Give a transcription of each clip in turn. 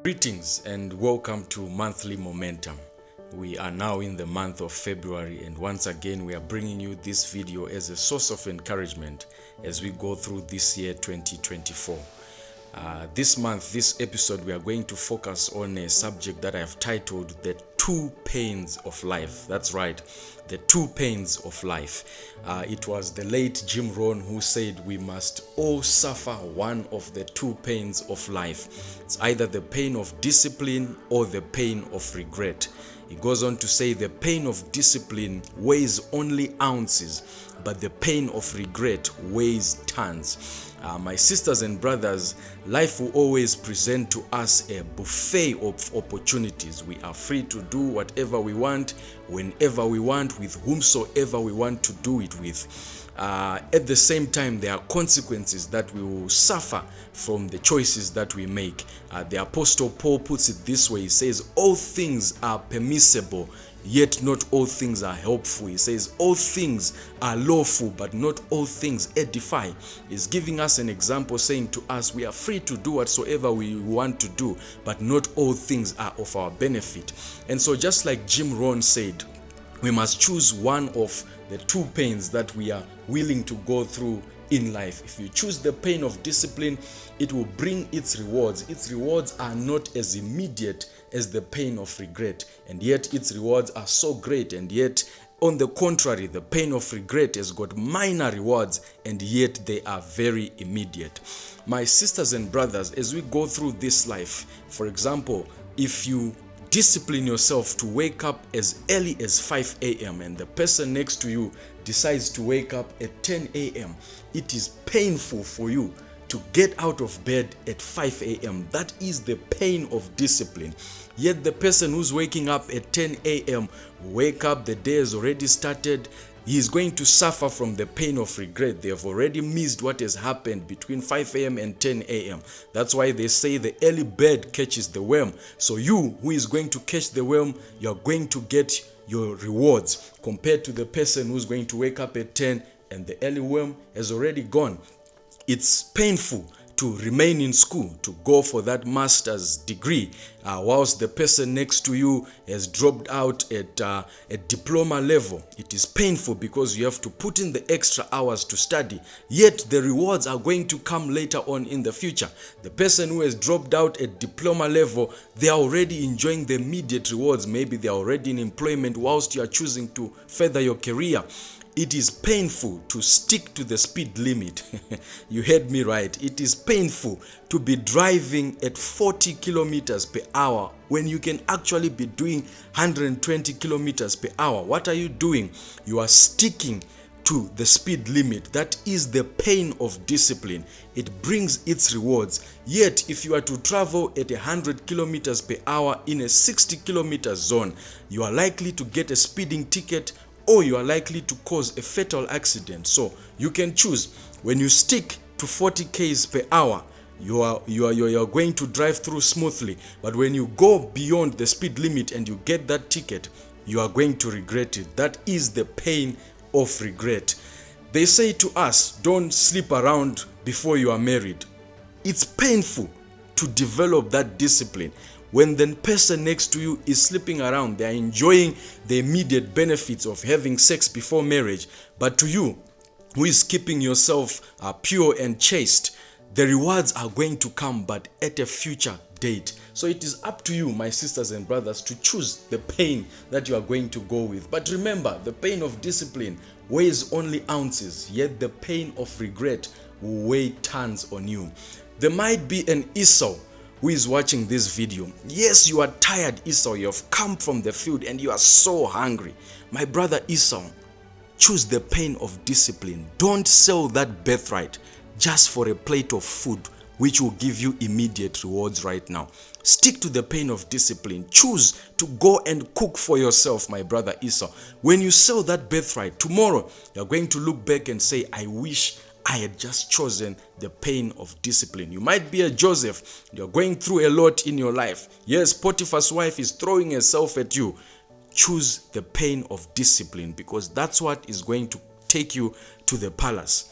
Greetings and welcome to Monthly Momentum. We are now in the month of February, and once again we are bringing you this video as a source of encouragement as we go through this year 2024. This month, this episode, we are going to focus on a subject that I have titled The Two Pains of Life. That's right, the two pains of life. It was the late Jim Rohn who said we must all suffer one of the two pains of life. It's either the pain of discipline or the pain of regret. He goes on to say the pain of discipline weighs only ounces, but the pain of regret weighs tons. My sisters and brothers, life will always present to us a buffet of opportunities. We are free to do whatever we want, whenever we want, with whomsoever we want to do it with. At the same time, there are consequences that we will suffer from the choices that we make. The Apostle Paul puts it this way. He says, all things are permissible, yet not all things are helpful. He says all things are lawful, but not all things edify. He's giving us an example, saying to us, we are free to do whatsoever we want to do, but not all things are of our benefit. And so just like Jim Rohn said, we must choose one of the two pains that we are willing to go through in life. If you choose the pain of discipline, it will bring its rewards. Its rewards are not as immediate as the pain of regret, and yet its rewards are so great. And yet, on the contrary, the pain of regret has got minor rewards, and yet they are very immediate. My sisters and brothers, as we go through this life, for example, if you discipline yourself to wake up as early as 5 a.m. and the person next to you decides to wake up at 10 a.m., it is painful for you to get out of bed at 5 a.m. That is the pain of discipline. Yet the person who's waking up at 10 a.m. wake up, the day has already started. He is going to suffer from the pain of regret. They have already missed what has happened between 5 a.m. and 10 a.m. That's why they say the early bird catches the worm. So you who is going to catch the worm, you're going to get your rewards compared to the person who's going to wake up at 10 and the early worm has already gone. It's painful to remain in school, to go for that master's degree, whilst the person next to you has dropped out at a diploma level. It is painful because you have to put in the extra hours to study, yet the rewards are going to come later on in the future. The person who has dropped out at diploma level, they are already enjoying the immediate rewards. Maybe they are already in employment whilst you are choosing to further your career. It is painful to stick to the speed limit. You heard me right. It is painful to be driving at 40 kilometers per hour when you can actually be doing 120 kilometers per hour. What are you doing? You are sticking to the speed limit. That is the pain of discipline. It brings its rewards. Yet, if you are to travel at 100 kilometers per hour in a 60 kilometer zone, you are likely to get a speeding ticket, or you are likely to cause a fatal accident. So you can choose. When you stick to 40 k's per hour, you are going to drive through smoothly. But when you go beyond the speed limit and you get that ticket, you are going to regret it. That is the pain of regret. They say to us, don't sleep around before you are married. It's painful to develop that discipline. When the person next to you is sleeping around, they are enjoying the immediate benefits of having sex before marriage. But to you, who is keeping yourself pure and chaste, the rewards are going to come, but at a future date. So it is up to you, my sisters and brothers, to choose the pain that you are going to go with. But remember, the pain of discipline weighs only ounces, yet the pain of regret will weigh tons on you. There might be an Esau who is watching this video. Yes, you are tired, Esau. You have come from the field and you are so hungry. My brother Esau, choose the pain of discipline. Don't sell that birthright just for a plate of food which will give you immediate rewards right now. Stick to the pain of discipline. Choose to go and cook for yourself, my brother Esau. When you sell that birthright, tomorrow you're going to look back and say, I wish I had just chosen the pain of discipline. You might be a Joseph. You're going through a lot in your life. Yes, Potiphar's wife is throwing herself at you. Choose the pain of discipline, because that's what is going to take you to the palace.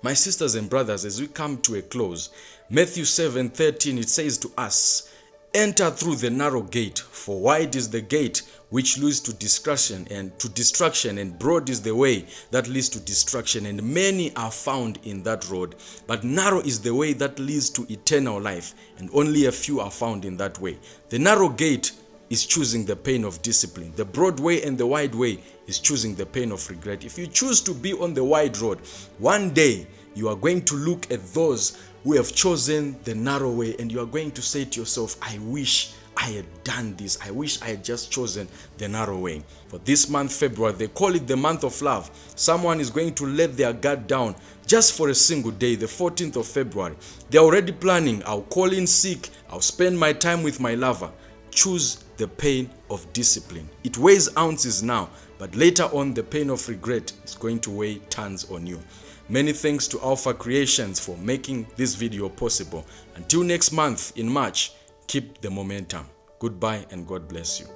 My sisters and brothers, as we come to a close, Matthew 7:13, it says to us, Enter through the narrow gate, for wide is the gate which leads to destruction, and broad is the way that leads to destruction, and many are found in that road. But narrow is the way that leads to eternal life, and only a few are found in that way. The narrow gate is choosing the pain of discipline. The broad way and the wide way is choosing the pain of regret. If you choose to be on the wide road, one day you are going to look at those who have chosen the narrow way, and you are going to say to yourself, I wish I had done this. I wish I had just chosen the narrow way. For this month, February, they call it the month of love. Someone is going to let their guard down just for a single day, the 14th of February. They're already planning, I'll call in sick, I'll spend my time with my lover. Choose the pain of discipline. It weighs ounces now, but later on the pain of regret is going to weigh tons on you. Many thanks to Alpha Creations for making this video possible. Until next month in March, keep the momentum. Goodbye and God bless you.